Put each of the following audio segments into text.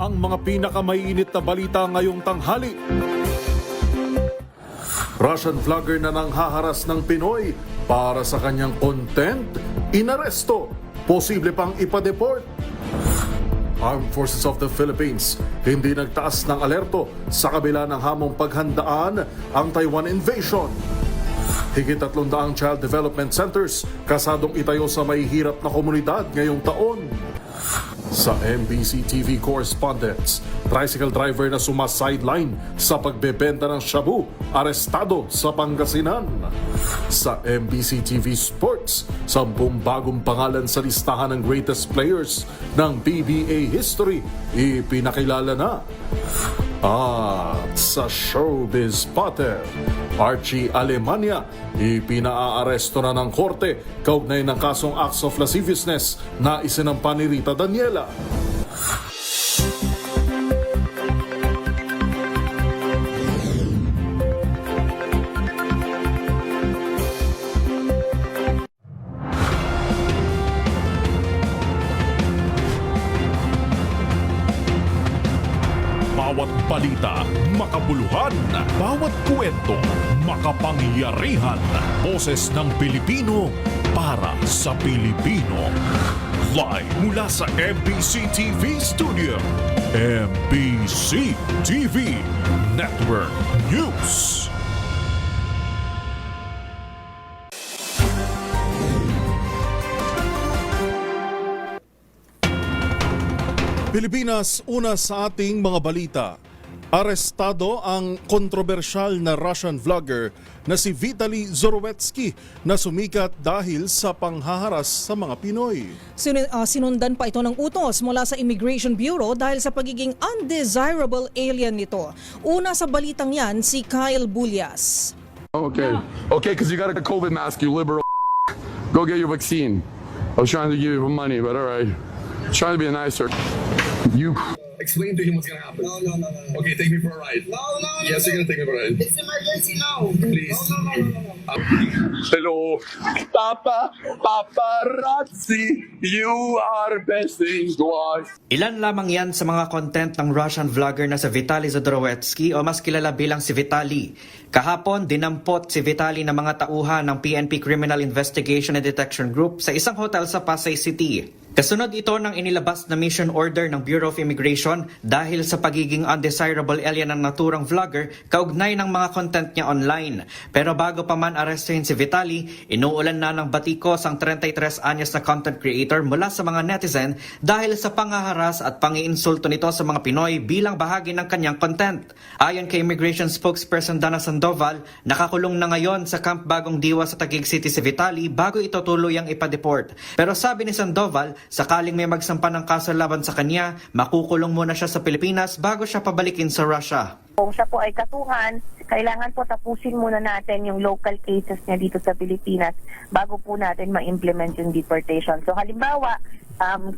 ang mga pinakamainit na balita ngayong tanghali. Russian vlogger na nanghaharas ng Pinoy para sa kanyang content, inaresto, posible pang ipa-deport. Armed Forces of the Philippines hindi nagtaas ng alerto sa kabila ng hamong paghandaan ang Taiwan invasion. Higit 300 child development centers kasadong itayo sa mahihirap na komunidad ngayong taon. Sa MBC TV correspondents, tricycle driver na sumasideline sa pagbebenta ng shabu, arestado sa Pangasinan. Sa MBC TV Sports, 10 bagong pangalan sa listahan ng greatest players ng PBA history, ipinakilala na. At sa Showbiz Potter, Archie Alemania, ipinaaresto na ng korte kaugnay ng kasong acts of lasciviousness na isinampa ni Rita Daniela. Bawat balita, makabuluhan. Bawat kwento, makapangyarihan. Boses ng Pilipino para sa Pilipino. Live mula sa MBC TV Studio. MBC TV Network News. Pilipinas, una sa ating mga balita. Arestado ang kontrobersyal na Russian vlogger na si Vitaly Zorowetsky na sumikat dahil sa panghaharas sa mga Pinoy. Sinundan pa ito ng utos mula sa Immigration Bureau dahil sa pagiging undesirable alien nito. Una sa balitang yan, si Kyle Bulias. Okay, because you got a COVID mask, you liberal. Go get your vaccine. I was trying to give you money, but all right. Trying to be nicer. You explain to him what's gonna happen. No. Okay, take me for a ride. No. Yes, you're gonna take me for a ride. It's emergency now. Please. No. Hello, paparazzi, you are best in class. Ilan lamang yan sa mga content ng Russian vlogger na si Vitaly Zorowetsky o mas kilala bilang si Vitaly. Kahapon, dinampot si Vitaly ng mga tauhan ng PNP Criminal Investigation and Detection Group sa isang hotel sa Pasay City. Kasunod ito ng inilabas na mission order ng Bureau of Immigration dahil sa pagiging undesirable alien ng naturang vlogger kaugnay ng mga content niya online. Pero bago pa man arestuhin si Vitaly, inuulan na ng batikos ang 33 anyos na content creator mula sa mga netizen dahil sa panghaharas at pangiinsulto nito sa mga Pinoy bilang bahagi ng kanyang content. Ayon kay Immigration spokesperson Dana Sandoval, nakakulong na ngayon sa Camp Bagong Diwa sa Taguig City si Vitaly bago ito tuluyang ipa-deport. Pero sabi ni Sandoval, sakaling may magsampa ng kaso laban sa kanya, makukulong muna siya sa Pilipinas bago siya pabalikin sa Russia. Kung siya po ay kasuhan, kailangan po tapusin muna natin yung local cases niya dito sa Pilipinas bago po natin ma-implement yung deportation. So halimbawa,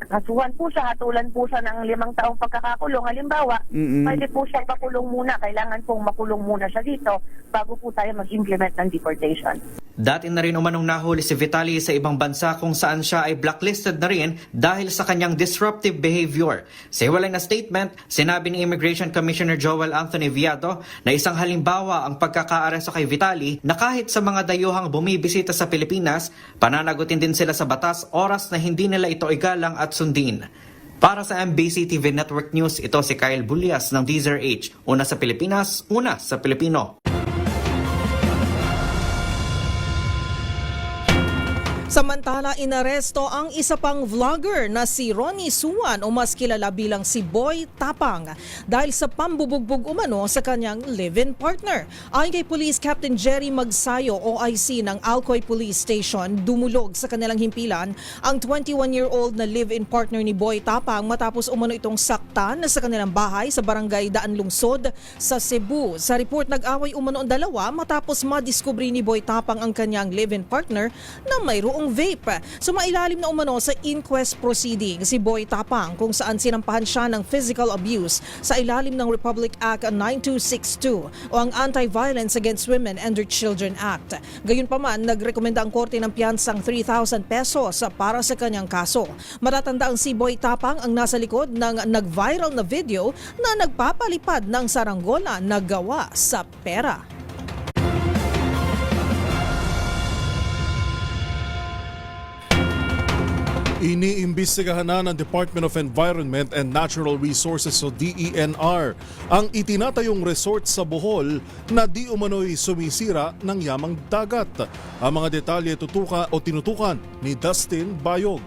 kasuhan po siya, hatulan po siya ng 5 taong pagkakakulong. Halimbawa, pwede po siya pakulong muna. Kailangan pong makulong muna siya dito bago po tayo mag-implement ng deportation. Dati na rin umanong nahuli si Vitaly sa ibang bansa kung saan siya ay blacklisted na rin dahil sa kanyang disruptive behavior. Sa hiwalay na statement, sinabi ni Immigration Commissioner Joel Anthony Viado na isang halimbawa ang pagkakaaresto kay Vitaly na kahit sa mga dayuhang bumibisita sa Pilipinas, pananagutin din sila sa batas oras na hindi nila ito igalang at sundin. Para sa MBC TV Network News, ito si Kyle Bulias ng DZRH. Una sa Pilipinas, una sa Pilipino. Samantala, inaresto ang isa pang vlogger na si Ronnie Suwan o mas kilala bilang si Boy Tapang dahil sa pambubugbog umano sa kanyang live-in partner. Ayon kay Police Captain Jerry Magsayo, OIC ng Alcoy Police Station, dumulog sa kanilang himpilan ang 21-year-old na live-in partner ni Boy Tapang matapos umano itong saktan sa kanilang bahay sa barangay Daan Lungsod sa Cebu. Sa report, nag-away umano ang dalawa matapos madiskubre ni Boy Tapang ang kanyang live-in partner na mayroong itoong vape. Sumailalim na umano sa inquest proceeding si Boy Tapang kung saan sinampahan siya ng physical abuse sa ilalim ng Republic Act 9262 o ang Anti-Violence Against Women and Children Act. Gayunpaman, nagrekomenda ang korte ng piyansang 3,000 pesos para sa kanyang kaso. Matatanda ang si Boy Tapang ang nasa likod ng nag-viral na video na nagpapalipad ng saranggola na gawa sa pera. Iniimbestigahan na ng Department of Environment and Natural Resources o DENR ang itinatayong resort sa Bohol na di umano'y sumisira ng yamang dagat. Ang mga detalye tinutukan ni Dustin Bayog.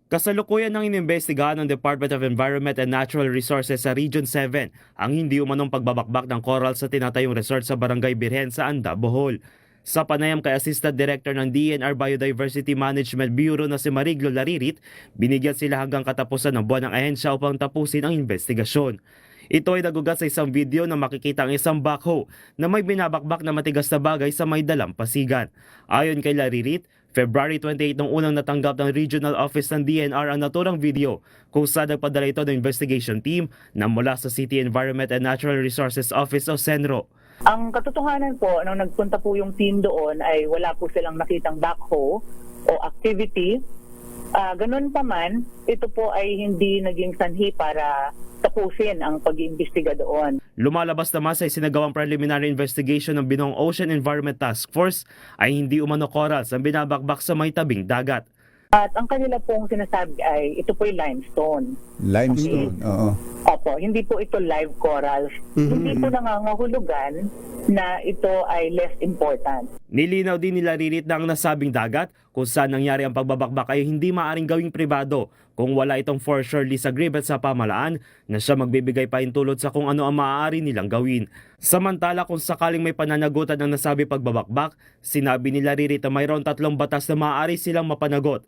Kasalukuyan ng inimbestigahan ng Department of Environment and Natural Resources sa Region 7 ang hindi umanong pagbabakbak ng coral sa tinatayong resort sa Barangay Birhen sa Anda, Bohol. Sa panayam kay Assistant Director ng DENR Biodiversity Management Bureau na si Mariglo Laririt, binigyan sila hanggang katapusan ng buwan ng ahensya upang tapusin ang investigasyon. Ito ay nagugat sa isang video na makikita ang isang backhoe na may binabakbak na matigas na bagay sa may dalampasigan. Ayon kay Laririt, February 28 nung unang natanggap ng Regional Office ng DENR ang naturang video kung saan nagpadala ito ng investigation team na mula sa City Environment and Natural Resources Office o CENRO. Ang katotohanan po, nung nagpunta po yung team doon ay wala po silang nakitang backhoe o activity. Ganun pa man, ito po ay hindi naging sanhi para tapusin ang pag-iimbestiga doon. Lumalabas naman sa isinagawang preliminary investigation ng Binong Ocean Environment Task Force ay hindi umano corals ang binabakbak sa may tabing dagat. At ang kanila pong sinasabi ay ito po yung limestone. Limestone, oo. Opo, hindi po ito live corals. Hindi po nangangahulugan na ito ay less important. Nilinaw din nila Ririt na ang nasabing dagat kung saan nangyari ang pagbabakbak ay hindi maaring gawing pribado kung wala itong foreshore lease agreement sa pamahalaan na siya magbibigay pahintulot sa kung ano ang maaari nilang gawin. Samantala kung sakaling may pananagutan ng nasabi pagbabakbak, sinabi nila Ririt na mayroon 3 batas na maaari silang mapanagot.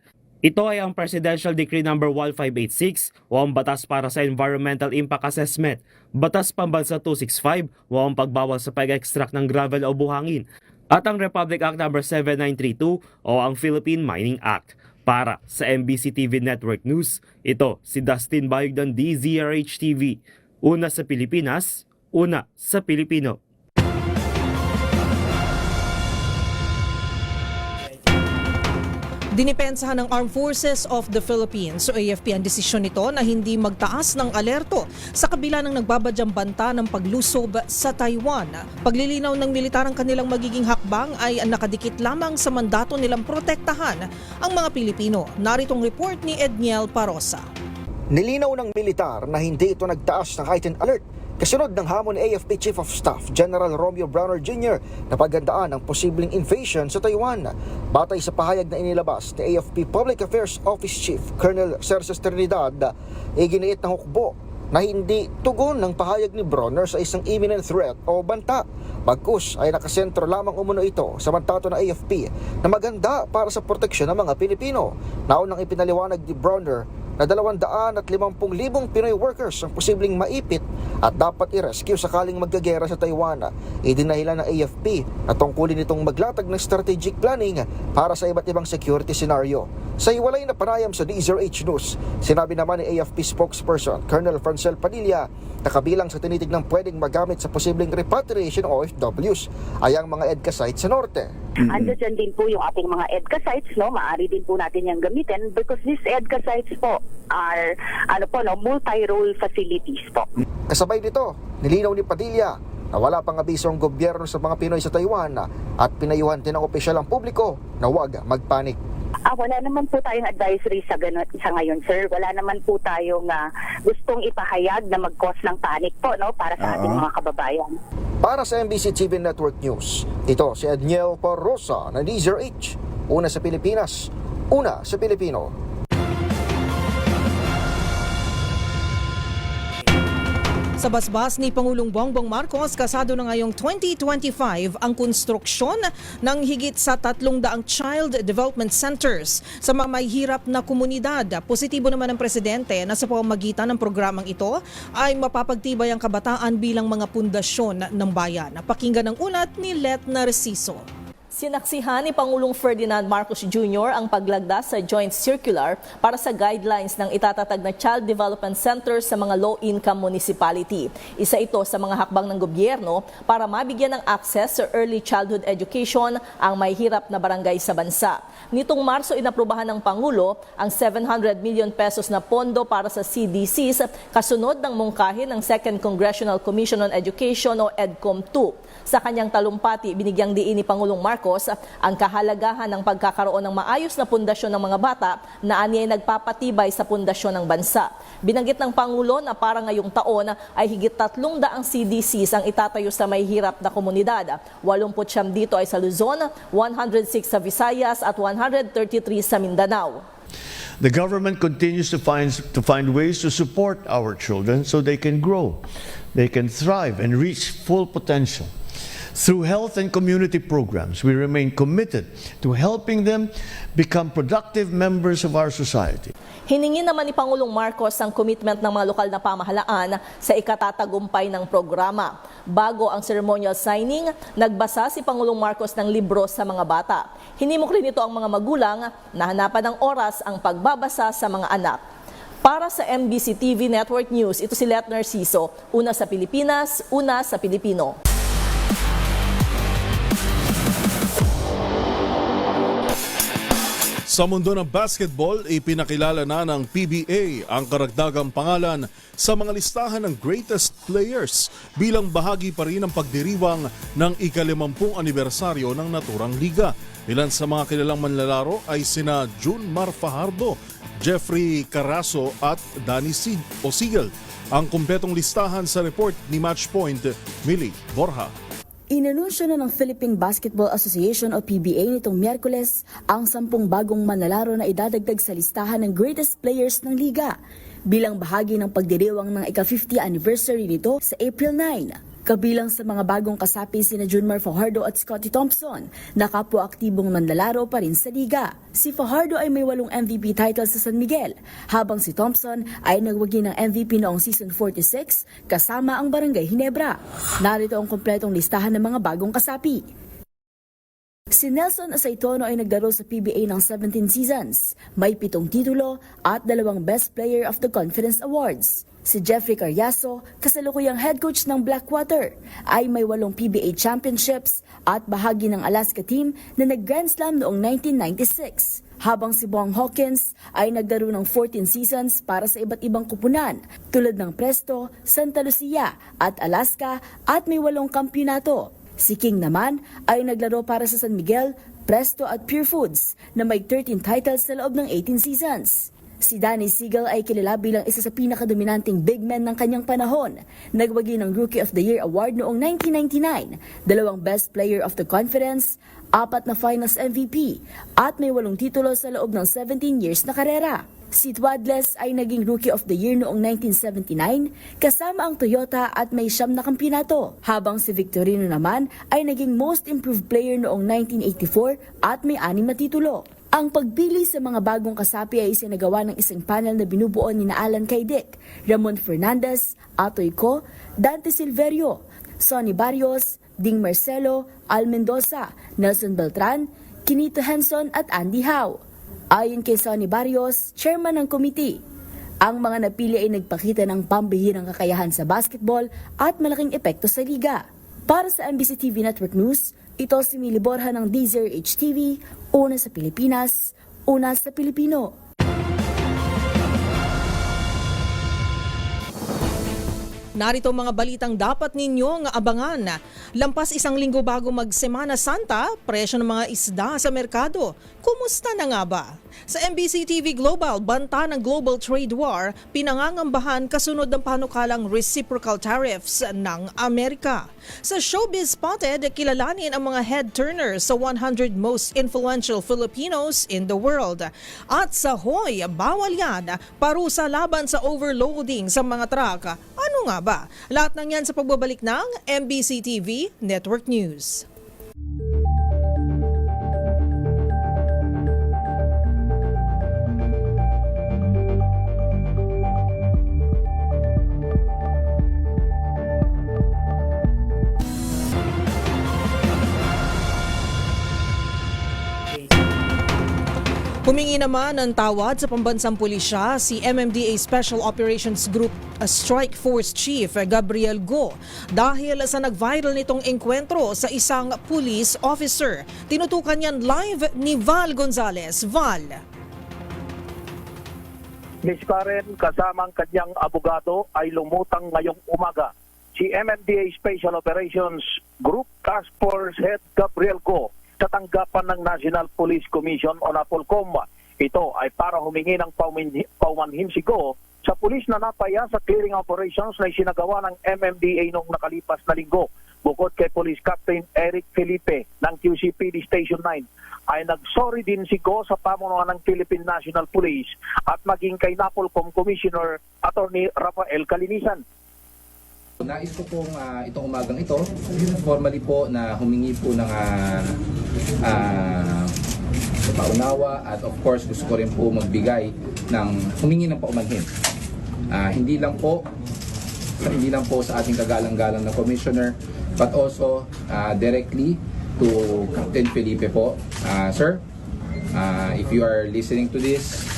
Ito ay ang Presidential Decree No. 1586 o ang Batas para sa Environmental Impact Assessment, Batas Pambansa 265 o ang pagbawal sa pag-extract ng gravel o buhangin, at ang Republic Act No. 7932 o ang Philippine Mining Act. Para sa MBC TV Network News, ito si Dustin Bayog ng DZRH TV. Una sa Pilipinas, una sa Pilipino. Dinipensahan ng Armed Forces of the Philippines o AFP ang desisyon nito na hindi magtaas ng alerto sa kabila ng nagbabadyang banta ng paglusob sa Taiwan. Paglilinaw ng militar ang kanilang magiging hakbang ay nakadikit lamang sa mandato nilang protektahan ang mga Pilipino. Naritong report ni Edniel Parosa. Nilinaw ng militar na hindi ito nagtaas ng heightened alert kasunod ng hamon ni AFP Chief of Staff General Romeo Browner Jr. na paghandaan ng posibleng invasion sa Taiwan. Batay sa pahayag na inilabas ni AFP Public Affairs Office Chief Colonel Cerces Trinidad, iginiit ng hukbo na hindi tugon ng pahayag ni Browner sa isang imminent threat o banta. Bagkus ay nakasentro lamang umuno ito sa mandato ng AFP na maganda para sa proteksyon ng mga Pilipino. Naunang ipinaliwanag ni Browner na 250,000 Pinoy workers ang posibleng maipit at dapat i-rescue sakaling magkagera sa Taiwan. Idinahilan ng AFP na tungkulin itong maglatag ng strategic planning para sa iba't ibang security scenario. Sa hiwalay na panayam sa DZRH News, sinabi naman ni AFP spokesperson Colonel Francel Padilla na kabilang sa tinitignang pwedeng magamit sa posibleng repatriation o OFWs ay ang mga EDCA sites sa norte. Andiyan din po yung ating mga EDCA sites, no? Maaari din po natin yung gamitin because these EDCA sites po are multi-role facilities po. Kasabay nito, nilinaw ni Padilla na wala pang abiso ang gobyerno sa mga Pinoy sa Taiwan at pinayuhan din ng opisyal ang publiko na huwag magpanik. Wala naman po tayong advisory sa ngayon, sir. Wala naman po tayong gustong ipahayag na mag-cause ng panic po, no, para sa ating mga kababayan. Para sa MBC TV Network News, ito si Edniel Parosa ng DZRH. Una sa Pilipinas, una sa Pilipino. Sa basbas ni Pangulong Bongbong Marcos, kasado na ngayong 2025 ang konstruksyon ng higit sa 300 child development centers sa mga may hirap na komunidad. Positibo naman ang presidente na sa pamamagitan ng programang ito ay mapapagtibay ang kabataan bilang mga pundasyon ng bayan. Pakinggan ang ulat ni Let Narciso. Sinaksihan ni Pangulong Ferdinand Marcos Jr. ang paglagda sa Joint Circular para sa guidelines ng itatatag na Child Development Center sa mga low-income municipality. Isa ito sa mga hakbang ng gobyerno para mabigyan ng access sa early childhood education ang may hirap na barangay sa bansa. Nitong Marso, inaprubahan ng Pangulo ang 700 million pesos na pondo para sa CDCs kasunod ng mungkahi ng Second Congressional Commission on Education o EDCOM 2. Sa kanyang talumpati, binigyang diin ni Pangulong Marcos ang kahalagahan ng pagkakaroon ng maayos na pundasyon ng mga bata na aniya ay nagpapatibay sa pundasyon ng bansa. Binanggit ng Pangulo na para ngayong taon ay higit 300 CDCs ang itatayo sa may hirap na komunidad. 89 dito ay sa Luzon, 106 sa Visayas at 133 sa Mindanao. The government continues to find ways to support our children so they can grow, they can thrive and reach full potential. Through health and community programs, we remain committed to helping them become productive members of our society. Hiningi naman ni Pangulong Marcos ang commitment ng mga lokal na pamahalaan sa ikatatagumpay ng programa. Bago ang ceremonial signing, nagbasa si Pangulong Marcos ng libro sa mga bata. Hinimok rin ito ang mga magulang na hanapan ng oras ang pagbabasa sa mga anak. Para sa MBC TV Network News, ito si Let Narciso, una sa Pilipinas, una sa Pilipino. Sa mundo ng basketball, ipinakilala na ng PBA ang karagdagang pangalan sa mga listahan ng greatest players bilang bahagi pa rin ng pagdiriwang ng ika-50 anibersaryo ng naturang liga. Ilan sa mga kilalang manlalaro ay sina Junmar Fajardo, Jeffrey Carazo at Danny Osigel. Ang kumpletong listahan sa report ni Matchpoint, Millie Borja. Inanunsyo na ng Philippine Basketball Association o PBA nitong Miyerkules ang 10 bagong manlalaro na idadagdag sa listahan ng greatest players ng liga bilang bahagi ng pagdiriwang ng ika-50 anniversary nito sa April 9. Kabilang sa mga bagong kasapi sina Junmar Fajardo at Scottie Thompson na kapwa-aktibong manlalaro pa rin sa liga. Si Fajardo ay may 8 MVP titles sa San Miguel, habang si Thompson ay nagwagi ng MVP noong season 46 kasama ang Barangay Ginebra. Narito ang kompletong listahan ng mga bagong kasapi. Si Nelson Aceitono ay naglaro sa PBA ng 17 seasons, may 7 titulo at 2 Best Player of the Conference Awards. Si Jeffrey Carazo, kasalukuyang head coach ng Blackwater, ay may 8 PBA championships at bahagi ng Alaska team na nag-Grand Slam noong 1996. Habang si Bong Hawkins ay naglaro ng 14 seasons para sa iba't ibang kupunan tulad ng Presto, Santa Lucia at Alaska at may 8 kampyonato. Si King naman ay naglaro para sa San Miguel, Presto at Pure Foods na may 13 titles sa loob ng 18 seasons. Si Danny Siegel ay kilala bilang isa sa pinakadominanting big men ng kanyang panahon. Nagwagi ng Rookie of the Year Award noong 1999, 2 Best Player of the Conference, 4 na Finals MVP, at may 8 titulo sa loob ng 17 years na karera. Si Twadless ay naging Rookie of the Year noong 1979 kasama ang Toyota at may 9 na kampyonato, habang si Victorino naman ay naging Most Improved Player noong 1984 at may 6 na titulo. Ang pagpili sa mga bagong kasapi ay isinagawa ng isang panel na binubuo ni Alan Caydic, Ramon Fernandez, Atoy Co, Dante Silverio, Sonny Barrios, Ding Marcelo, Al Mendoza, Nelson Beltran, Kinito Henson at Andy Howe. Ayon kay Sonny Barrios, chairman ng committee, ang mga napili ay nagpakita ng pambihirang kakayahan sa basketball at malaking epekto sa liga. Para sa MBC TV Network News, ito si Millie Borja ng DZRH TV, una sa Pilipinas, una sa Pilipino. Narito mga balitang dapat ninyong abangan. Lampas 1 linggo bago mag-Semana Santa, presyo ng mga isda sa merkado. Kumusta na nga ba? Sa MBC TV Global, banta ng global trade war, pinangangambahan kasunod ng panukalang reciprocal tariffs ng Amerika. Sa Showbiz Spotted, kilalanin ang mga head turners sa 100 most influential Filipinos in the world. At sa Hoy, bawal yan, parusa laban sa overloading sa mga truck. Ano nga ba? Lahat ng yan sa pagbabalik ng MBC TV Network News. Humingi naman ng tawad sa pambansang pulisya si MMDA Special Operations Group Strike Force Chief Gabriel Go dahil sa nag-viral nitong engkwentro sa isang police officer. Tinutukan yan live ni Val Gonzales. Val. Miss Karen kasamang kanyang abogado ay lumutang ngayong umaga. Si MMDA Special Operations Group Task Force Head Gabriel Go sa tanggapan ng National Police Commission o NAPOLCOM. Ito ay para humingi ng paumanhin si Go sa pulis na napaya sa clearing operations na isinagawa ng MMDA noong nakalipas na linggo. Bukod kay Police Captain Eric Felipe ng QCPD Station 9, ay nagsorry din si Go sa pamunuan ng Philippine National Police at maging kay NAPOLCOM Commissioner Attorney Rafael Calinisan. Nais ko pong itong umagang ito, formally po na humingi po ng paunawa at of course gusto ko rin po magbigay ng humingi ng paumanhin. Hindi lang po sa ating kagalang-galang na commissioner but also directly to Captain Felipe po. Sir, if you are listening to this,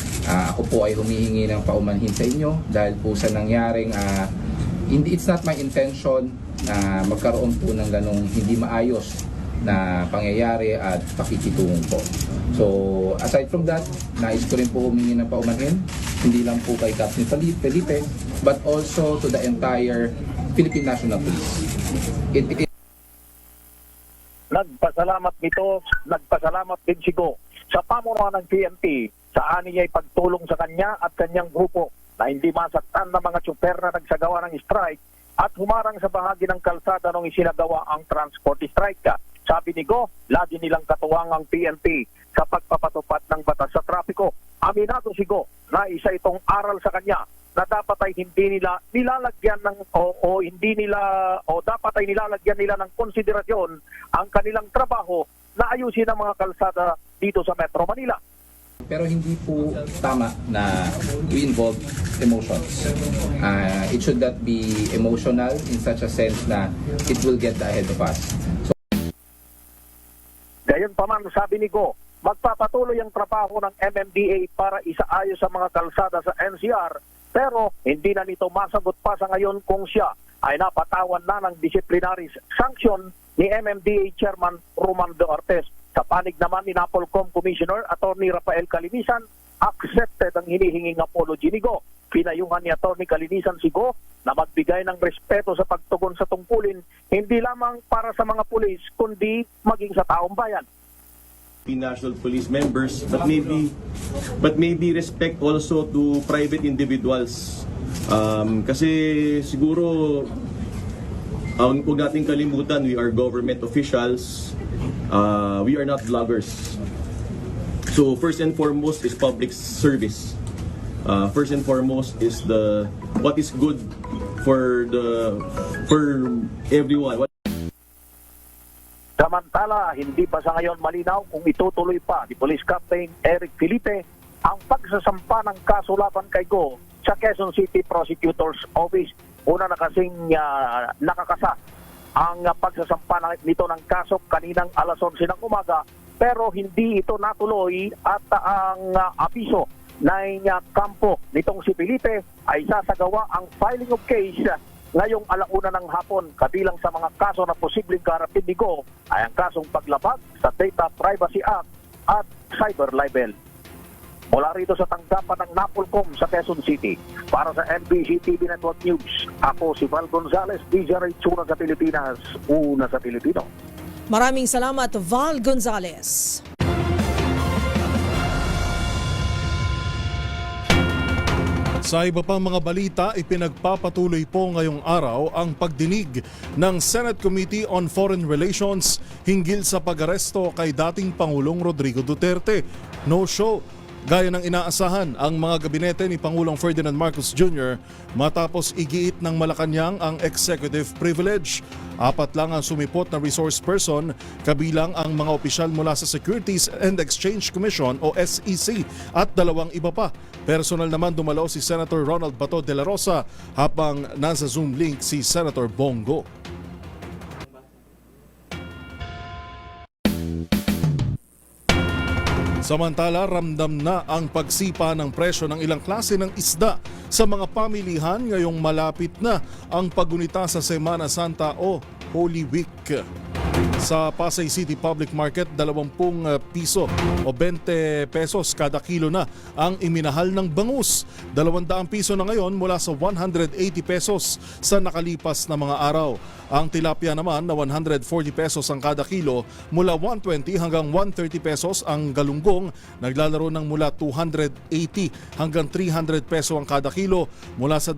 ako po ay humihingi ng paumanhin sa inyo dahil po sa nangyaring it's not my intention na magkaroon po ng ganong hindi maayos na pangyayari at pakikitungo po. So, aside from that, nais ko rin po humingi ng paumanhin, hindi lang po kay Captain Felipe, but also to the entire Philippine National Police. Nagpasalamat din si Go sa pamunuan ng PNP sa ani niya'y pagtulong sa kanya at kanyang grupo na hindi masaktan ng mga tsuper na nagsagawa ng strike at humarang sa bahagi ng kalsada nung isinagawa ang transport strike. Sabi ni Go, lagi nilang katuwang ang PNP sa pagpapatupad ng batas sa trapiko. Aminado si Go na isa itong aral sa kanya na dapat ay hindi nila nilalagyan ng dapat ay nilalagyan nila ng konsiderasyon ang kanilang trabaho na ayusin ang mga kalsada dito sa Metro Manila. Pero hindi po tama na we involve emotions. It should not be emotional in such a sense na it will get ahead of us. So, gayon pa man, sabi ni Go, magpapatuloy ang trabaho ng MMDA para isaayos sa mga kalsada sa NCR, pero hindi na nito masagot pa sa ngayon kung siya ay napatawan na ng disciplinary sanction ni MMDA Chairman Romando Artes. Sa panig naman ni NAPOLCOM Commissioner Attorney Rafael Calinisan, accepted ang hinihinging apology ni Go. Pinayungan ni Attorney Calinisan si Go na magbigay ng respeto sa pagtugon sa tungkulin, hindi lamang para sa mga pulis, kundi maging sa taong bayan. National Police members, but maybe respect also to private individuals. Kasi siguro, huwag nating kalimutan, we are government officials. We are not vloggers. So first and foremost is public service. First and foremost is what is good for everyone. Samantala, hindi pa sa ngayon malinaw kung itutuloy pa ni Police Captain Eric Felipe ang pagsasampa ng kaso laban kay Go sa Quezon City Prosecutor's Office. Una na kasing nakakasa ang pagsasampa nito ng kaso kaninang alas 11 ng umaga, pero hindi ito natuloy at ang abiso ng kampo nitong si Felipe ay sasagawa ang filing of case ngayong alauna ng hapon. Kabilang sa mga kaso na posibleng kaharapin ni Go ay ang kasong paglabag sa Data Privacy Act at cyber libel. Mula rito sa tanggapan ng NAPOLCOM sa Quezon City, para sa NBC TV Network News, ako si Val Gonzales, DZRH, una sa Pilipinas, una sa Pilipino. Maraming salamat, Val Gonzales. Sa iba pang mga balita, ipinagpapatuloy po ngayong araw ang pagdinig ng Senate Committee on Foreign Relations hinggil sa pag-aresto kay dating Pangulong Rodrigo Duterte. No show. Gaya ng inaasahan ang mga gabinete ni Pangulong Ferdinand Marcos Jr. matapos igiit ng Malacanang ang executive privilege. 4 lang ang sumipot na resource person, kabilang ang mga opisyal mula sa Securities and Exchange Commission o SEC at 2 iba pa. Personal naman dumalaw si Senator Ronald Bato de la Rosa habang nasa Zoom link si Senator Bongo. Samantala, ramdam na ang pagsipa ng presyo ng ilang klase ng isda sa mga pamilihan ngayong malapit na ang paggunita sa Semana Santa o Holy Week. Sa Pasay City Public Market, 20 piso o 20 pesos kada kilo na ang iminahal ng bangus. 200 piso na ngayon mula sa 180 pesos sa nakalipas na mga araw. Ang tilapia naman na 140 pesos ang kada kilo, mula 120 hanggang 130 pesos ang galunggong, naglalaro ng mula 280 hanggang 300 peso ang kada kilo, mula sa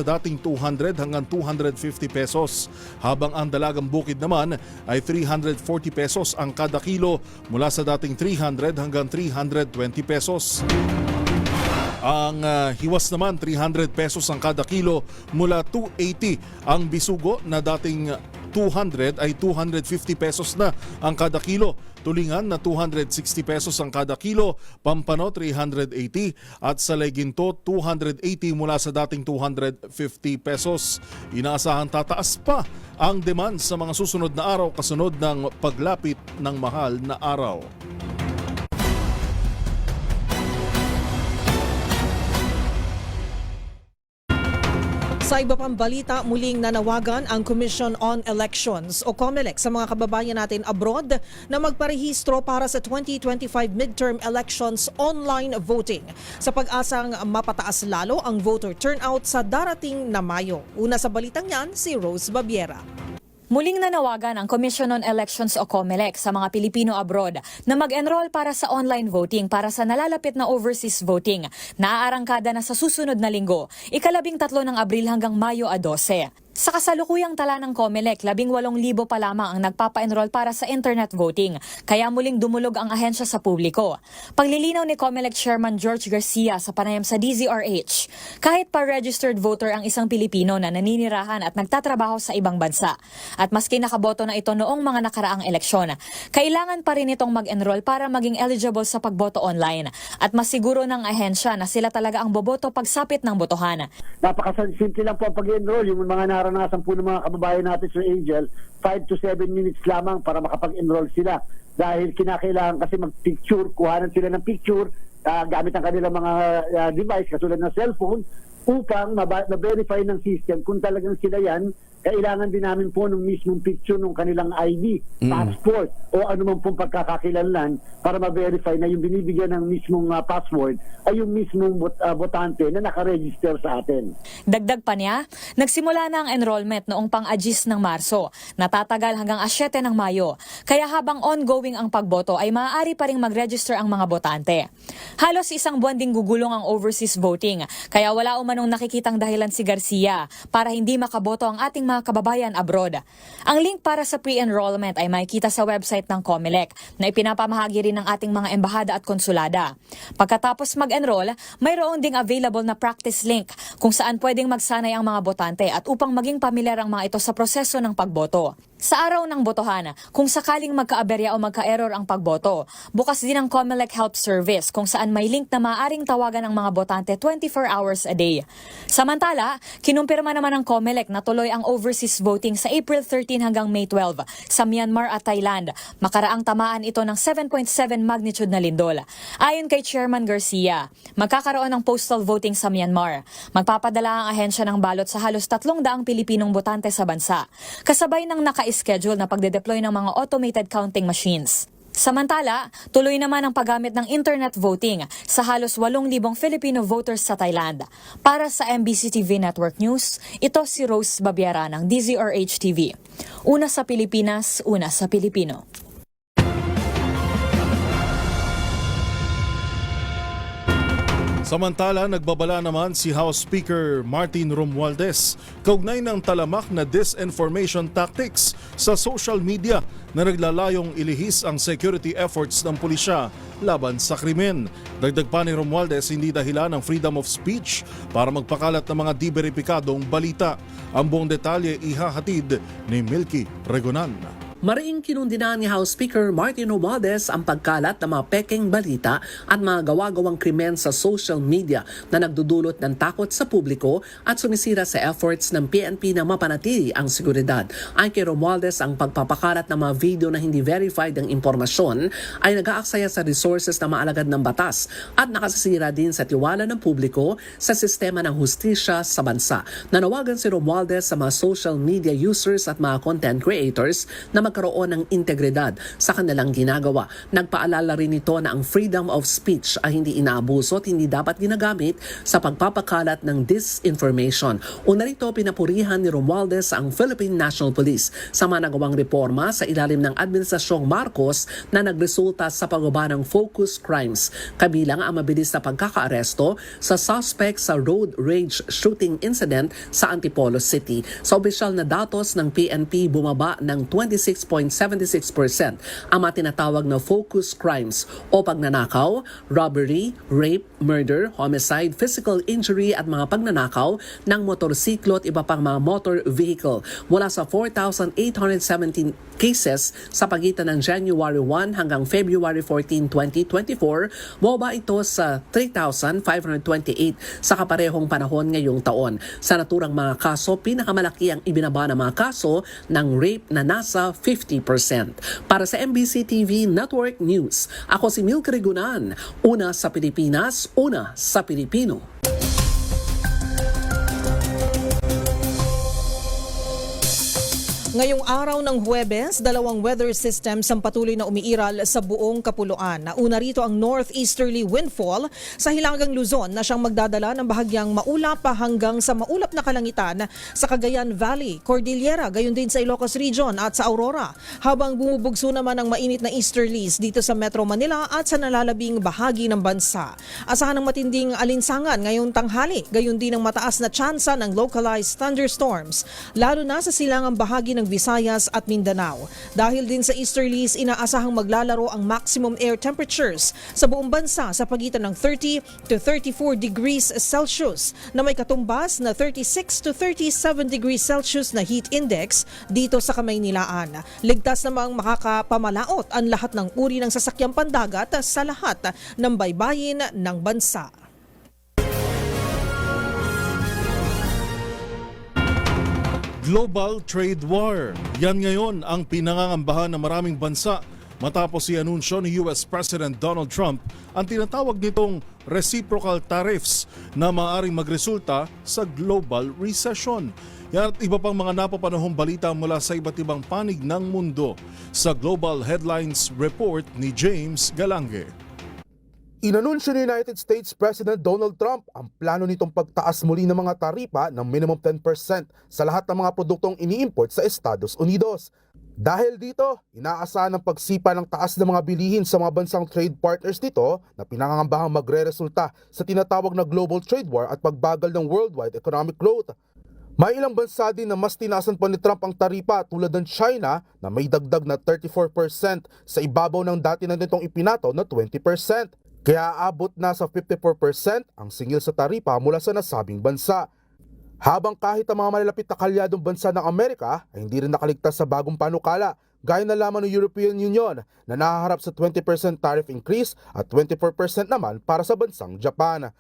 dating 200 hanggang 250 pesos. Habang ang dalagang bukid naman ay 340 pesos ang kada kilo, mula sa dating 300 hanggang 320 pesos. Ang hiwas naman 300 pesos ang kada kilo, mula 280. Ang bisugo na dating 200 ay 250 pesos na ang kada kilo. Tulingan na 260 pesos ang kada kilo, pampano 380 at salay ginto 280 mula sa dating 250 pesos. Inaasahan tataas pa ang demand sa mga susunod na araw kasunod ng paglapit ng mahal na araw. Sa iba pang balita, muling nanawagan ang Commission on Elections o COMELEC sa mga kababayan natin abroad na magparehistro para sa 2025 midterm elections online voting sa pag-asang mapataas lalo ang voter turnout sa darating na Mayo. Una sa balitang yan, si Rose Babiera. Muling nanawagan ang Commission on Elections o COMELEC sa mga Pilipino abroad na mag-enroll para sa online voting para sa nalalapit na overseas voting na aarangkada na sa susunod na linggo, 13 ng Abril hanggang Mayo 12. Sa kasalukuyang tala ng COMELEC, 18,000 pa lamang ang nagpapa-enroll para sa internet voting, kaya muling dumulog ang ahensya sa publiko. Paglilinaw ni COMELEC Chairman George Garcia sa panayam sa DZRH, kahit pa registered voter ang isang Pilipino na naninirahan at nagtatrabaho sa ibang bansa, at maski nakaboto na ito noong mga nakaraang eleksyon, kailangan pa rin itong mag-enroll para maging eligible sa pagboto online at masiguro ng ahensya na sila talaga ang boboto pagsapit ng botohan. Napakasimple lang po ang pag-enroll. Yung mga naranasan po ng mga kababayan natin sa Angel, 5 to 7 minutes lamang para makapag-enroll sila. Dahil kinakailangan kasi mag-picture, kuhanan sila ng picture gamit ang kanilang mga device, katulad ng cellphone, upang ma-verify ng system kung talagang sila yan. Kailangan din namin po ng mismong picture ng kanilang ID, passport, o anumang pong pagkakakilanlan para ma-verify na yung binibigyan ng mismong password ay yung mismong botante na nakaregister sa atin. Dagdag pa niya, nagsimula na ang enrollment noong pang-agis ng Marso, natatagal hanggang 7 ng Mayo. Kaya habang ongoing ang pagboto ay maaari pa ring mag-register ang mga botante. Halos isang buwan ding gugulong ang overseas voting, kaya wala umanong nakikitang dahilan si Garcia para hindi makaboto ang ating mga kababayan abroad. Ang link para sa pre-enrollment ay makikita sa website ng COMELEC na ipinapamahagi rin ng ating mga embahada at konsulada. Pagkatapos mag-enroll, mayroon ding available na practice link kung saan pwedeng magsanay ang mga botante at upang maging pamilyar ang mga ito sa proseso ng pagboto. Sa araw ng botohan, kung sakaling magka-aberya o magka-error ang pagboto, bukas din ang COMELEC Help Service kung saan may link na maaaring tawagan ang mga botante 24 hours a day. Samantala, kinumpirma naman ng COMELEC na tuloy ang overseas voting sa April 13 hanggang May 12 sa Myanmar at Thailand. Makaraang tamaan ito ng 7.7 magnitude na lindol. Ayon kay Chairman Garcia, magkakaroon ng postal voting sa Myanmar. Magpapadala ang ahensya ng balot sa halos 300 Pilipinong botante sa bansa, kasabay ng schedule na pagde-deploy ng mga automated counting machines. Samantala, tuloy naman ang paggamit ng internet voting sa halos 8,000 Filipino voters sa Thailand. Para sa MBC TV Network News, ito si Rose Babiera ng DZRH TV. Una sa Pilipinas, una sa Pilipino. Samantala, nagbabala naman si House Speaker Martin Romualdez kaugnay ng talamak na disinformation tactics sa social media na naglalayong ilihis ang security efforts ng pulisya laban sa krimen. Dagdag pa ni Romualdez, hindi dahilan ng freedom of speech para magpakalat ng mga di-beripikadong balita. Ang buong detalye ihahatid ni Milky Regonan. Mariing kinundina ni House Speaker Martin Romualdez ang pagkalat ng mga pekeng balita at mga gawa-gawang krimen sa social media na nagdudulot ng takot sa publiko at sumisira sa efforts ng PNP na mapanatili ang seguridad. Ayon kay Romualdez, ang pagpapakalat ng mga video na hindi verified ng impormasyon ay nag-aaksaya sa resources na maalagad ng batas at nakasisira din sa tiwala ng publiko sa sistema ng hustisya sa bansa. Nanawagan si Romualdez sa mga social media users at mga content creators na magkaroon ng integridad sa kanilang ginagawa. Nagpaalala rin ito na ang freedom of speech ay hindi inaabuso at hindi dapat ginagamit sa pagpapakalat ng disinformation. Una rito, pinapurihan ni Romualdez ang Philippine National Police sa mga nagawang reforma sa ilalim ng Administrasyong Marcos na nagresulta sa pagbaba ng focus crimes. Kabilang ang mabilis na pagkakaaresto sa suspect sa road rage shooting incident sa Antipolo City. Sa opisyal na datos ng PNP, bumaba ng 26.76% ang mga tinatawag na focus crimes o pagnanakaw, robbery, rape, murder, homicide, physical injury at mga pagnanakaw ng motorsiklo at iba pang mga motor vehicle. Mula sa 4,817 cases sa pagitan ng January 1 hanggang February 14, 2024, bumaba ito sa 3,528 sa kaparehong panahon ngayong taon. Sa naturang mga kaso, pinakamalaki ang ibinaba ng mga kaso ng rape na nasa 50%. Para sa MBC TV Network News, ako si Milk Rigunan. Una sa Pilipinas, una sa Pilipino. Ngayong araw ng Huwebes, dalawang weather systems ang patuloy na umiiral sa buong kapuluan. Una rito ang northeasterly windfall sa Hilagang Luzon na siyang magdadala ng bahagyang maulap pa hanggang sa maulap na kalangitan sa Cagayan Valley, Cordillera, gayon din sa Ilocos Region at sa Aurora. Habang bumubugso naman ang mainit na easterlies dito sa Metro Manila at sa nalalabing bahagi ng bansa. Asahan ng matinding alinsangan ngayong tanghali, gayon din ang mataas na tsansa ng localized thunderstorms, lalo na sa silangang bahagi ng Visayas at Mindanao. Dahil din sa easterlies, inaasahang maglalaro ang maximum air temperatures sa buong bansa sa pagitan ng 30 to 34 degrees Celsius na may katumbas na 36 to 37 degrees Celsius na heat index dito sa Kamaynilaan. Ligtas namang makakapamalaot ang lahat ng uri ng sasakyang pandagat sa lahat ng baybayin ng bansa. Global Trade War. Yan ngayon ang pinangangambahan ng maraming bansa matapos i-anunsyo ni US President Donald Trump ang tinatawag nitong reciprocal tariffs na maaaring magresulta sa global recession. Yan at iba pang mga napapanahong balita mula sa iba't ibang panig ng mundo sa Global Headlines Report ni James Galange. Inanunsyo ni United States President Donald Trump ang plano nitong pagtaas muli ng mga taripa ng minimum 10% sa lahat ng mga produktong ini-import sa Estados Unidos. Dahil dito, inaasahan ang pagsipa ng taas ng mga bilihin sa mga bansang trade partners nito na pinangangambahang magre-resulta sa tinatawag na global trade war at pagbagal ng worldwide economic growth. May ilang bansa din na mas tinasan pa ni Trump ang taripa tulad ng China na may dagdag na 34% sa ibabaw ng dati na nitong ipinato na 20%. Kaya aabot na sa 54% ang singil sa taripa mula sa nasabing bansa. Habang kahit ang mga malalapit na kalyadong bansa ng Amerika ay hindi rin nakaligtas sa bagong panukala, gaya na lamang ng European Union na nahaharap sa 20% tariff increase at 24% naman para sa bansang Japan.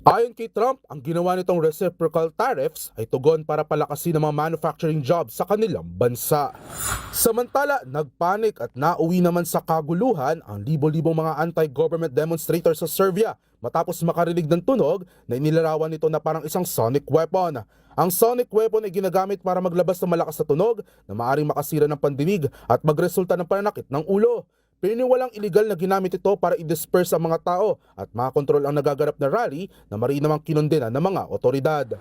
Ayon kay Trump, ang ginawa nitong reciprocal tariffs ay tugon para palakasin ang mga manufacturing jobs sa kanilang bansa. Samantala, nagpanik at nauwi naman sa kaguluhan ang libo-libong mga anti-government demonstrators sa Serbia matapos makarinig ng tunog na inilarawan nito na parang isang sonic weapon. Ang sonic weapon ay ginagamit para maglabas ng malakas na tunog na maaaring makasira ng pandinig at magresulta ng pananakit ng ulo. Pininiwalang iligal na ginamit ito para i-disperse ang mga tao at makakontrol ang nagaganap na rally na mariin namang kinondena ng mga otoridad.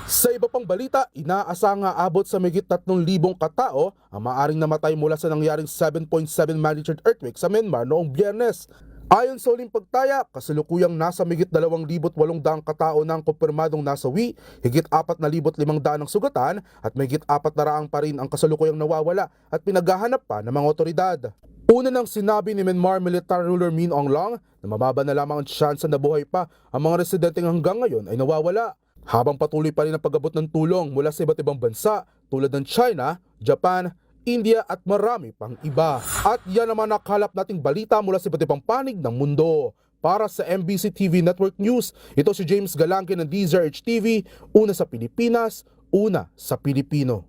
Sa iba pang balita, inaasang abot sa mahigit 3,000 katao ang maaaring namatay mula sa nangyaring 7.7 magnitude earthquake sa Myanmar noong Biyernes. Ayon sa uling pagtaya, kasalukuyang nasa mahigit 2,800 katao na ang kumpirmadong nasawi, higit 4,500 ang sugatan at mahigit 400 pa rin ang kasalukuyang nawawala at pinaghahanap pa ng mga otoridad. Una nang sinabi ni Myanmar military ruler Min Aung Hlaing na mababa na lamang ang tsansa na buhay pa ang mga residenteng hanggang ngayon ay nawawala. Habang patuloy pa rin ang pag-abot ng tulong mula sa iba't ibang bansa tulad ng China, Japan, India at marami pang iba. At yan naman nakalap nating balita mula sa iba't ibang panig ng mundo. Para sa MBC TV Network News, ito si James Galangke ng DZRH TV, una sa Pilipinas, una sa Pilipino.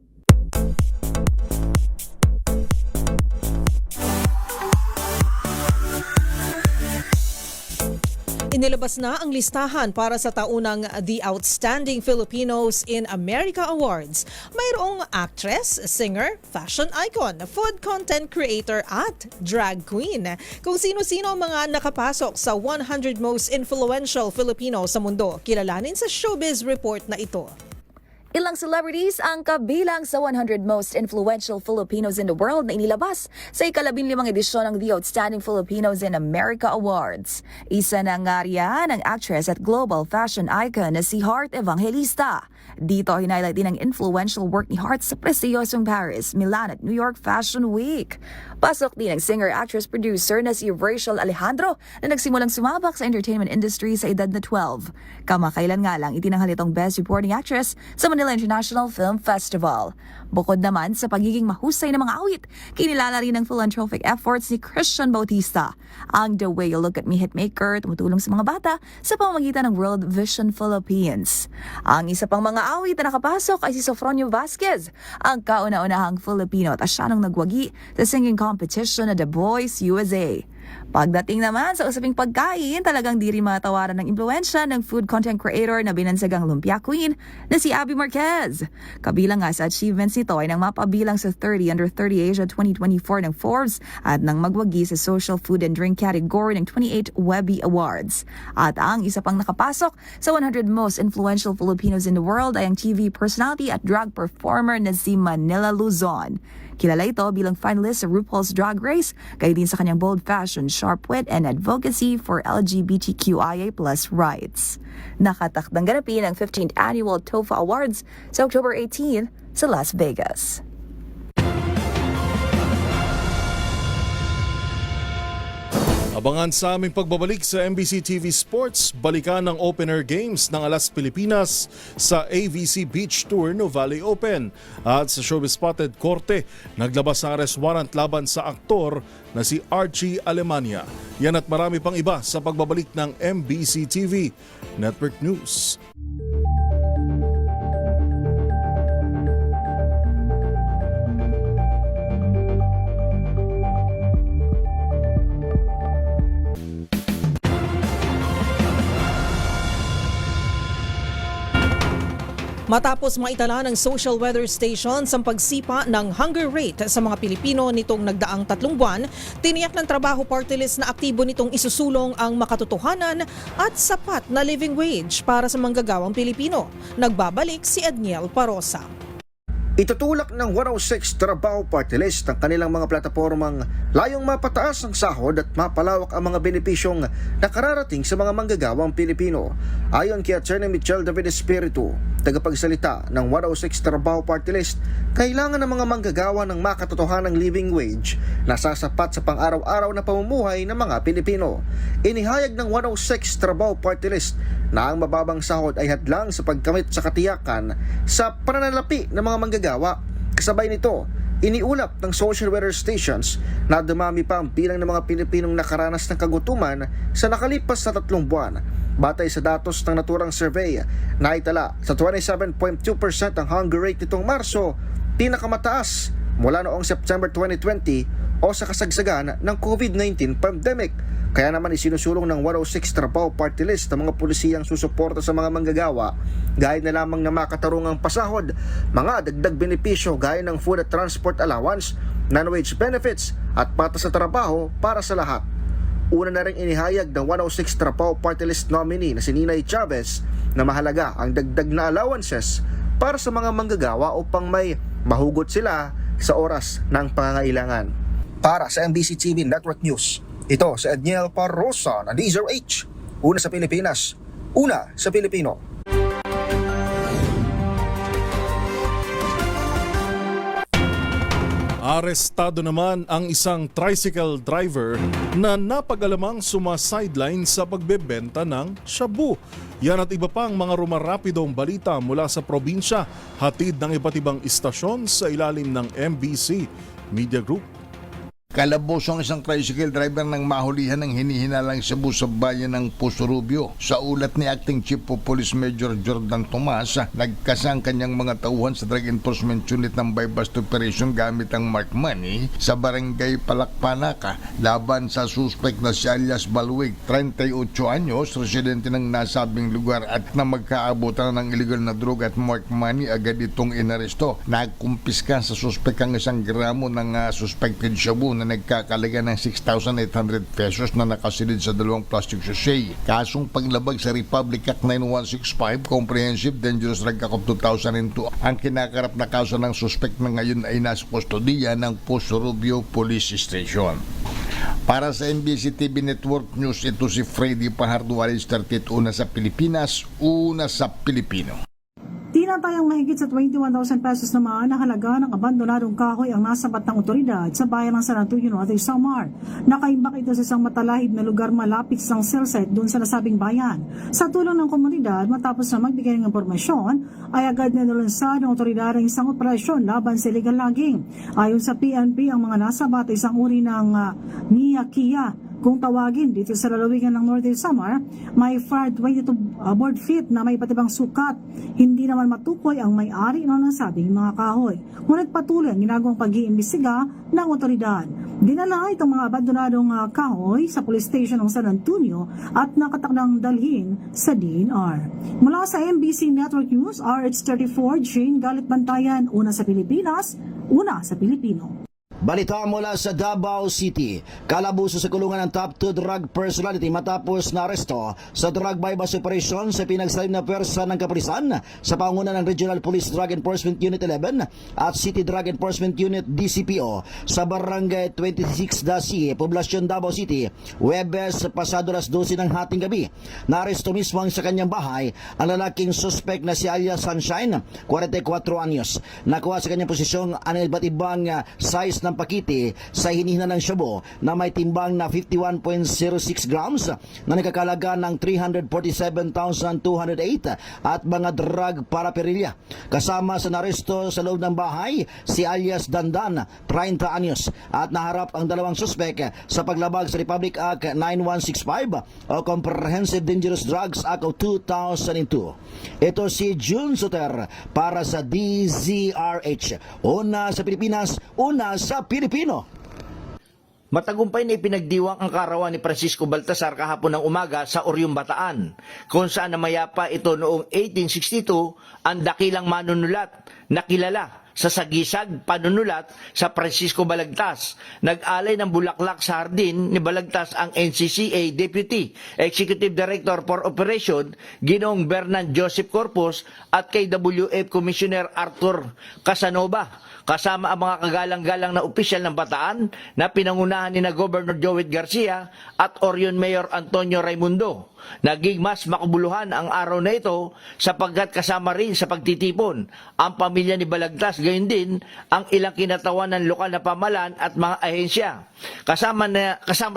Inilabas na ang listahan para sa taunang The Outstanding Filipinos in America Awards. Mayroong actress, singer, fashion icon, food content creator at drag queen. Kung sino-sino ang mga nakapasok sa 100 Most Influential Filipino sa mundo, kilalanin sa Showbiz Report na ito. Ilang celebrities ang kabilang sa 100 Most Influential Filipinos in the World na inilabas sa ika-15 edisyon ng The Outstanding Filipinos in America Awards. Isa na nga riyan ang actress at global fashion icon na si Heart Evangelista. Dito hinighlight din ang influential work ni Heart sa prestiyosong Paris, Milan at New York Fashion Week. Pasok din ang singer, actress, producer na si Rachel Alejandro na nagsimulang sumabak sa entertainment industry sa edad na 12. Kamakailan nga lang itinanghal itong Best Supporting Actress sa Manila International Film Festival. Bukod naman sa pagiging mahusay ng mga awit, kinilala rin ang philanthropic efforts ni Christian Bautista. Ang The Way You Look at Me hitmaker, tumutulong sa mga bata sa pamamagitan ng World Vision Philippines. Ang isa pang mga awit na nakapasok ay si Sofronio Vasquez, ang kauna-unahang Filipino at asyanong nagwagi sa singing competition na The Voice USA. Pagdating naman sa usaping pagkain, talagang di rin matawaran ng impluensya ng food content creator na binansagang lumpia queen na si Abby Marquez. Kabilang nga sa achievements nito ay nang mapabilang sa 30 Under 30 Asia 2024 ng Forbes at nang magwagi sa social food and drink category ng 28 Webby Awards. At ang isa pang nakapasok sa 100 Most Influential Filipinos in the World ay ang TV personality at drag performer na si Manila Luzon. Kilala ito bilang finalist sa RuPaul's Drag Race, gaya din sa kanyang bold fashion, sharp wit, and advocacy for LGBTQIA+ rights. Nakatakdang ganapin ang 15th Annual TOFA Awards sa October 18 sa Las Vegas. Abangan sa aming pagbabalik sa MBC TV Sports, balikan ng Open Air Games ng Alas Pilipinas sa AVC Beach Tour No Valley Open. At sa Showbiz Spotted Korte, naglabas ng arrest warrant laban sa aktor na si Archie Alemania. Yan at marami pang iba sa pagbabalik ng MBC TV Network News. Matapos maitala ng Social Weather Station sa pagsipa ng hunger rate sa mga Pilipino nitong nagdaang 3 buwan, tiniyak ng Trabaho Party List na aktibo nitong isusulong ang makatotohanan at sapat na living wage para sa manggagawang Pilipino. Nagbabalik si Edniel Parosa. Itutulak ng 106 Trabaho Party List ang kanilang mga platapormang layong mapataas ang sahod at mapalawak ang mga benepisyong nakararating sa mga manggagawang Pilipino. Ayon kay Attorney Michelle David Espiritu, tagapagsalita ng 106 Trabaho Party List, kailangan ng mga manggagawa ng makatotohanang living wage na sasapat sa pang-araw-araw na pamumuhay ng mga Pilipino. Inihayag ng 106 Trabaho Party List na ang mababang sahod ay hadlang sa pagkamit sa katiyakan sa pananalapi ng mga manggagawa. Kasabay nito, iniulap ng social weather stations na dumami pa ang bilang ng mga Pilipinong nakaranas ng kagutuman sa nakalipas na 3 buwan. Batay sa datos ng naturang survey, naitala sa 27.2% ang hunger rate nitong Marso, pinakamataas mula noong September 2020 o sa kasagsagan ng COVID-19 pandemic. Kaya naman isinusulong ng 106 Trabaho Party List ang mga pulisiyang susuporta sa mga manggagawa, gaya na lamang na makatarungang pasahod, mga dagdag benepisyo gaya ng food at transport allowance, non-wage benefits at patas sa trabaho para sa lahat. Una na rin inihayag ng 106 Trabaho Party List nominee na si Ninay Chavez na mahalaga ang dagdag na allowances para sa mga manggagawa upang may mahugot sila sa oras ng pangangailangan. Para sa MBC TV Network News, ito si Edniel Parosa na DZRH. Una sa Pilipinas, una sa Pilipino. Arestado naman ang isang tricycle driver na napag-alamang sumasideline sa pagbebenta ng shabu. Yan at iba pang mga rumarapidong balita mula sa probinsya, hatid ng iba't ibang istasyon sa ilalim ng MBC Media Group. Kalabos ang isang tricycle driver ng mahulihan ng hinihinalang shabu sa bayan ng Pusurubio. Sa ulat ni Acting Chief of Police Major Jordan Tomas, nagkasang kanyang mga tauhan sa Drug Enforcement Unit ng bypass operation gamit ang mark money sa barangay Palakpanaka laban sa suspect na si alias Balwig, 38 anyos, residente ng nasabing lugar at na magkaabutan ng illegal na droga at mark money, agad itong inaresto. Nagkumpiska sa suspect ang 1 gramo ng suspected shabu na nagkakalaga ng 6,800 pesos na nakasilid sa 2 plastic sachet. Kasong paglabag sa Republic Act 9165, Comprehensive Dangerous Drug Act of 2002, ang kinakarap na kaso ng suspect na ngayon ay nasa kustodiya ng Pusurubio Police Station. Para sa MBC TV Network News, ito si Freddy Pajarduales, 38, una sa Pilipinas, una sa Pilipino. Tinatayang mahigit sa 21,000 pesos naman na halaga ng abandonadong kahoy ang nasabat ng otoridad sa bayan ng San Antonio Norte, Samar. Nakaimbak ito sa isang matalahib na lugar malapit sa cellsite doon sa nasabing bayan. Sa tulong ng komunidad, matapos na magbigay ng impormasyon, ay agad na nilunsad ng otoridad ang isang operasyon laban sa illegal logging. Ayon sa PNP, ang mga nasabat ay isang uri ng miyakiya. Kung tawagin dito sa lalawigan ng Northern Samar, may FAR 22 board feet na may iba't ibang sukat. Hindi naman matukoy ang may-ari ng nasabing mga kahoy. Ngunit patuloy ang ginagawang pag-iimbestiga ng otoridad. Dinala itong mga abandonadong kahoy sa police station ng San Antonio at nakatakdang dalhin sa DNR. Mula sa MBC Network News, RH34, Jane Galit Bantayan, una sa Pilipinas, una sa Pilipino. Balita mula sa Davao City. Kalabuso sa kulungan ng top 2 drug personality matapos na aresto sa drug bypass operation sa pinagsalim na pwersa ng kapulisan sa panguna ng Regional Police Drug Enforcement Unit 11 at City Drug Enforcement Unit DCPO sa Barangay 26 Dasi, Poblasyon Davao City, Huwebes pasado alas 12 ng hating gabi. Naaresto mismo sa kanyang bahay ang lalaking suspect na si alias Sunshine, 44 anyos. Nakuha sa kanyang posisyong ang iba't ibang size ng pakiti sa hinihina ng shabu na may timbang na 51.06 grams na nakakalaga ng 347,208 at mga drug paraphernalia. Kasama sa naresto sa loob ng bahay si alias Dandan, 30 anyos, at naharap ang dalawang suspek sa paglabag sa Republic Act 9165 o Comprehensive Dangerous Drugs Act of 2002. Ito si June Soter para sa DZRH. Una sa Pilipinas, una sa Pilipino. Matagumpay na ipinagdiwang ang karawan ni Francisco Baltasar kahapon ng umaga sa Oryong, Bataan, kung saan namayapa ito noong 1862 ang dakilang manunulat na kilala sa sagisag panunulat sa Francisco Balagtas. Nag-alay ng bulaklak sa hardin ni Balagtas ang NCCA Deputy Executive Director for Operation Ginoong Bernan Joseph Corpus at KWF Commissioner Arthur Casanova, kasama ang mga kagalang-galang na opisyal ng Bataan na pinangunahan ni na Governor Joey Garcia at Orion Mayor Antonio Raimundo. Naging mas makabuluhan ang araw na ito sapagkat kasama rin sa pagtitipon ang pamilya ni Balagtas, gayon din ang ilang kinatawan ng lokal na pamahalaan at mga ahensya. Kasama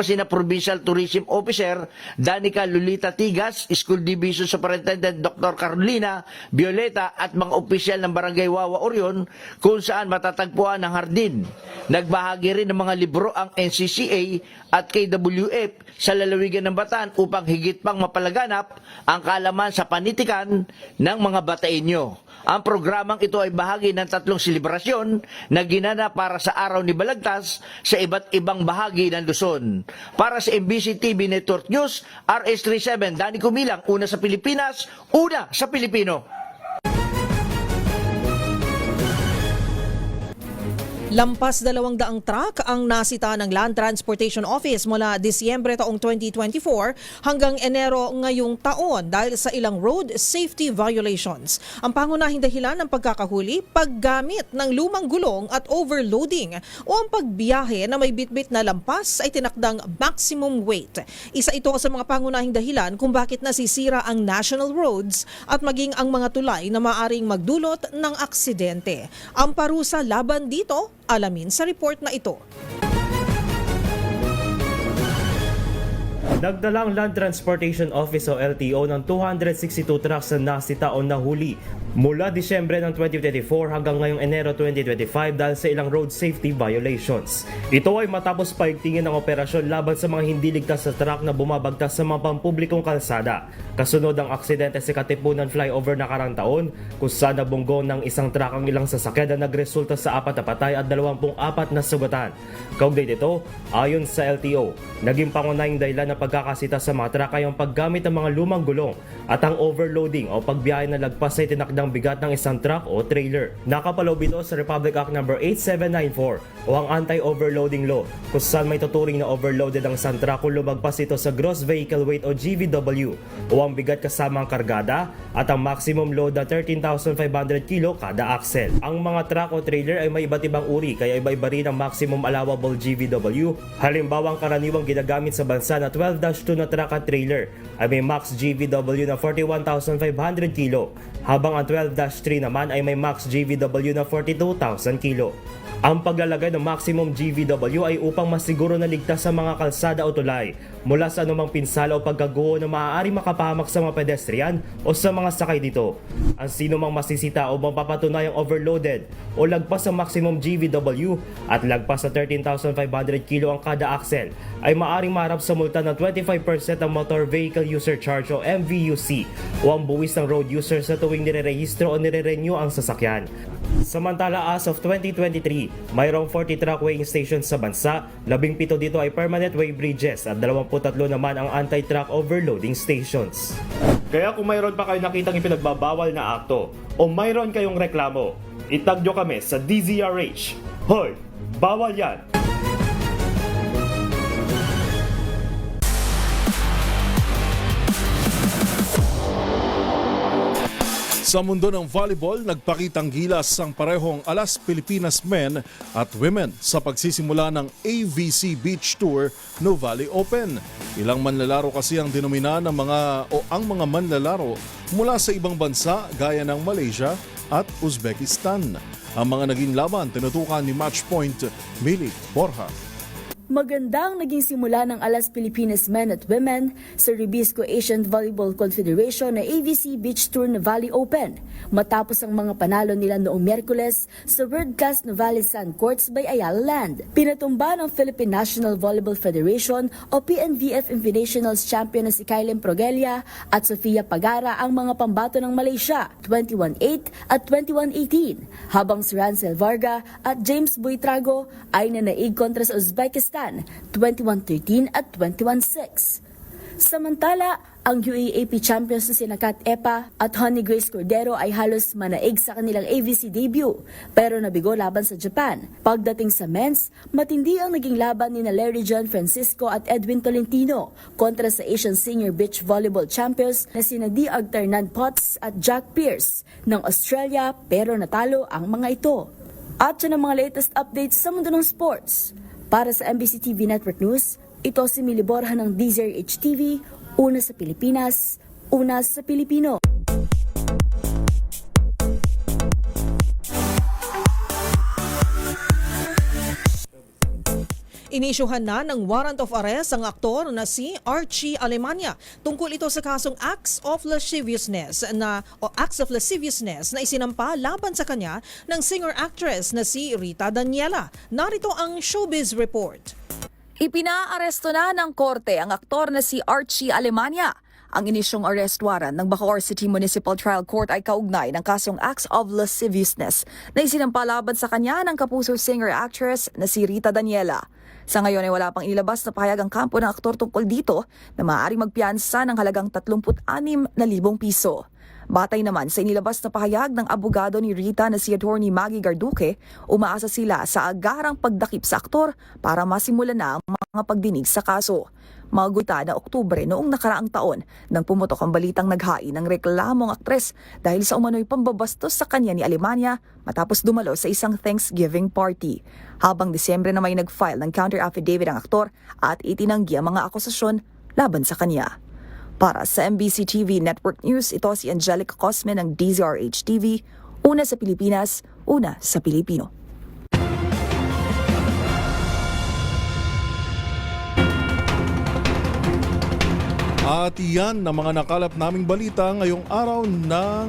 sina Provincial Tourism Officer Danica Lolita Tigas, School Division Superintendent Dr. Carolina Violeta at mga opisyal ng Barangay Wawa Orion kung saan matatagpuan ang hardin. Nagbahagi rin ng mga libro ang NCCA at KWF sa lalawigan ng Bataan upang higit pang mapalaganap ang kaalaman sa panitikan ng mga Bataenyo. Ang programang ito ay bahagi ng 3 selebrasyon na ginana para sa Araw ni Balagtas sa iba't ibang bahagi ng Luzon. Para sa MBC TV Network News, RS37, Danny Kumilang, una sa Pilipinas, una sa Pilipino. Lampas 200 truck ang nasita ng Land Transportation Office mula Disyembre taong 2024 hanggang Enero ngayong taon dahil sa ilang road safety violations. Ang pangunahing dahilan ng pagkakahuli, paggamit ng lumang gulong at overloading o ang pagbiyahe na may bitbit na lampas ay tinakdang maximum weight. Isa ito sa mga pangunahing dahilan kung bakit nasisira ang national roads at maging ang mga tulay na maaring magdulot ng aksidente. Ang parusa laban dito, Alamin sa report na ito. Nagdalang Land Transportation Office o LTO ng 262 trucks na nasita o nahuli mula Disyembre ng 2024 hanggang ngayong Enero 2025 dahil sa ilang road safety violations. Ito ay matapos paigtingin ng operasyon laban sa mga hindi ligtas sa truck na bumabagtas sa mga pampublikong kalsada. Kasunod ang aksidente sa Katipunan flyover nakarang taon kung saan nabunggo ng isang truck ang ilang sasakyan na nagresulta sa 4 na patay at 24 na sugatan. Kaugnay dito, ayon sa LTO, naging pangunahing dahilan ng pagkakasita sa mga truck ay ang paggamit ng mga lumang gulong at ang overloading o pagbiyahe na lagpas sa itinakdang bigat ng isang truck o trailer. Nakapaloob ito sa Republic Act No. 8794 o ang Anti-Overloading Law kung saan may tuturing na overloaded ang isang truck kung lumagpas ito sa Gross Vehicle Weight o GVW o ang bigat kasama ang kargada at ang maximum load na 13,500 kilo kada axle. Ang mga truck o trailer ay may iba't ibang uri kaya iba-iba rin ang maximum allowable GVW. Halimbawa, ang karaniwang ginagamit sa bansa na 12-2 na truck at trailer ay may max GVW na 41,500 kilo, habang ang 12-3 naman ay may max GVW na 42,000 kilo. Ang paglalagay ng maximum GVW ay upang masiguro na ligtas sa mga kalsada o tulay mula sa anumang pinsala o pagkaguho na maaari makapahamak sa mga pedestrian o sa mga sakay dito. Ang sino mang masisita o mapapatunayang overloaded o lagpas sa maximum GVW at lagpas sa 13,500 kilo ang kada axle ay maaaring maharap sa multa ng 25% ng Motor Vehicle User Charge o MVUC o ang buwis ng road user sa tuwing nire-rehistro o nire-renew ang sasakyan. Samantala, as of 2023, mayroong 40 truck weighing stations sa bansa, 17 dito ay permanent weigh bridges at 23 naman ang anti-truck overloading stations. Kaya kung mayroon pa kayo nakitang ipinagbabawal na akto o mayroon kayong reklamo, itag nyo kami sa DZRH. Hoy, bawal yan! Sa mundo ng volleyball, nagpakitang gilas ang parehong Alas Pilipinas men at women sa pagsisimula ng AVC Beach Tour Nuvali Open. Ilang manlalaro kasi ang denomina ng ang mga manlalaro mula sa ibang bansa gaya ng Malaysia at Uzbekistan. Ang mga naging laban tinutukan ni Matchpoint Milik Borja. Magandang naging simula ng Alas Pilipinas Men at Women sa Ribisco Asian Volleyball Confederation na AVC Beach Tour Nuvali Open matapos ang mga panalo nila noong Miyerkules sa World Class Nuvali Sand Courts by Ayala Land. Pinatumba ng Philippine National Volleyball Federation o PNVF Invitationals champion na si Kylene Progelia at Sofia Pagara ang mga pambato ng Malaysia 21-8 at 21-18, habang si Rancel Varga at James Buitrago ay nanaig kontra sa Uzbekistan 21-13 at 21-6. Samantala, ang UAAP champions na sina Kat Epa at Honey Grace Cordero ay halos manaig sa kanilang AVC debut pero nabigo laban sa Japan. Pagdating sa men's, matindi ang naging laban ni Larry John Francisco at Edwin Tolentino kontra sa Asian Senior Beach Volleyball champions na sina D. Agtarnan Potts at Jack Pierce ng Australia pero natalo ang mga ito. At yan ang mga latest updates sa mundo ng sports. Para sa MBC TV Network News, ito si Mili Borja ng DZRH TV, una sa Pilipinas, una sa Pilipino. Inisyuhan na ng warrant of arrest ang aktor na si Archie Alemania tungkol ito sa kasong acts of lasciviousness na isinampa laban sa kanya ng singer-actress na si Rita Daniela. Narito ang Showbiz Report. Ipinaaresto na ng korte ang aktor na si Archie Alemania. Ang inisyong arrest warrant ng Bacoor City Municipal Trial Court ay kaugnay ng kasong acts of lasciviousness na isinampa laban sa kanya ng kapuso singer-actress na si Rita Daniela. Sa ngayon ay wala pang ilabas na pahayag ang kampo ng aktor tungkol dito na maaaring magpiyansa ng halagang 36,000 piso. Batay naman sa inilabas na pahayag ng abogado ni Rita na si Attorney Maggie Garduque, umaasa sila sa agarang pagdakip sa aktor para masimulan na ang mga pagdinig sa kaso. Maguta na Oktubre noong nakaraang taon nang pumutok ang balitang naghain ng reklamong aktres dahil sa umano'y pambabastos sa kanya ni Alemania matapos dumalo sa isang Thanksgiving party. Habang Disyembre na may nag-file ng counter affidavit ang aktor at itinanggi ang mga akusasyon laban sa kanya. Para sa MBC TV Network News, ito si Angelica Cosme ng DZRH TV, una sa Pilipinas, una sa Pilipino. At yan na mga nakalap naming balita ngayong araw ng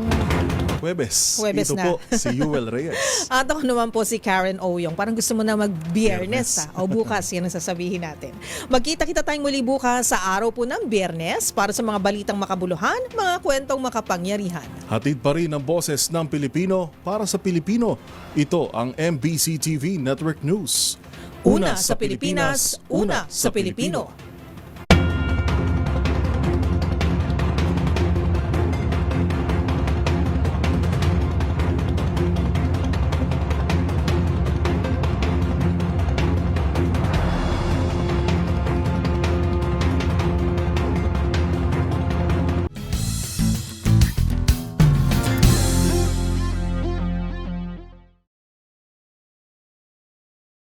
Huwebes. Huwebes Ito na. po si Yuel Reyes. At ako naman po si Karen Oyong. Parang gusto mo na mag-Biyernes. O bukas, yan ang sasabihin natin. Magkita-kita tayong muli bukas sa araw po ng Biyernes para sa mga balitang makabuluhan, mga kwentong makapangyarihan. Hatid pa rin ang boses ng Pilipino para sa Pilipino. Ito ang MBC TV Network News. Una sa Pilipinas, una sa Pilipino.